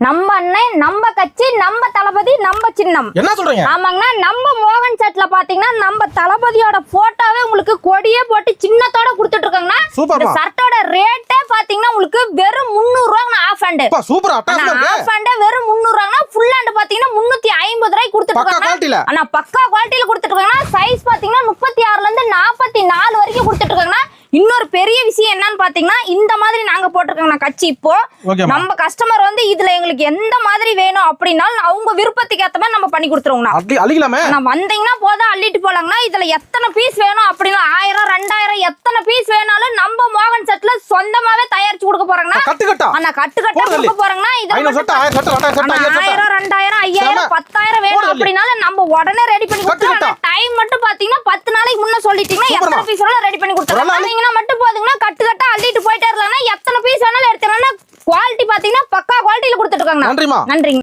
நம்ம அண்ணன், நம்ம கட்சி, நம்ம தளபதி, நம்ம சின்னம். என்ன சொல்றீங்க? ஆமாங்கண்ணா, நம்ம மோகன் செட்ல பாத்தீங்கன்னா நம்ம தளபதியோட போட்டோவே உங்களுக்கு கொடியே போட்டு சின்னத்தோட கொடுத்துட்டு இருக்காங்கண்ணா. இந்த ஷர்ட்டோட ரேட்டே பாத்தீங்கன்னா உங்களுக்கு வெறும் 300 ரூபாய்ங்க. ஆஃப் ஹேண்ட் சூப்பர் அட்டகாசமா இருக்கு. ஆஃப் ஹேண்ட் வெறும் 300 ரூபாய்னா, ஃபுல் ஹேண்ட் பாத்தீங்கன்னா 350 ரூபாய்க்கு கொடுத்துட்டு இருக்காங்க. ஆனா பக்கா குவாலிட்டில கொடுத்துட்டு இருக்காங்கண்ணா. சைஸ் பாத்தீங்கன்னா 36ல இருந்து 44 வரைக்கும் கொடுத்துட்டு இருக்காங்கண்ணா. இன்னொரு பெரிய விஷயம் என்னன்னு பாத்தீங்கன்னா, இந்த மாதிரி நாங்க போட்டிருக்கோம் கட்சி. இப்போ நம்ம கஸ்டமர் வந்து இதுல எங்களுக்கு எந்த மாதிரி வேணும் அப்படின்னாலும் அவங்க விருப்பத்துக்கு ஏத்த மாதிரி நம்ம பண்ணி கொடுத்துருவோம்னா. நான் வந்தீங்கன்னா போதும், அள்ளிட்டு போலாங்கண்ணா. இதுல எத்தனை பீஸ் வேணும் அப்படின்னா 1000 2000 எத்தனை பீஸ் வேணாலும் நம்ம மோகன் செட்ல சொந்தமாவே தயாரிச்சு கொடுக்க போறாங்கண்ணா. ஆனா கட்டுக்கட்டா கொடுக்க போறாங்கன்னா இது 1000 2000 5000 10000 வேணும் அப்படின்னாலும் நம்ம உடனே ரெடி பண்ணி கொடுத்துருவோம். டைம் மட்டும் பாத்தீங்கன்னா 10 நாளைக்கு முன்ன சொல்லிட்டீங்கன்னா எத்தனை பீஸ் வேணாலும் ரெடி பண்ணி கொடுத்துருவோம். மட்டும் போதுங்கன்னா கட்டுக்கட்டா அள்ளிட்டு போயிட்டே இருக்கலாம். எத்தனை பீஸ் வேணாலும் எடுத்துக்கலாம். குவாலிட்டி பாத்தீங்கன்னா பக்கா குவாலிட்டியில கொடுத்துட்டு இருக்காங்க. நன்றிங்க.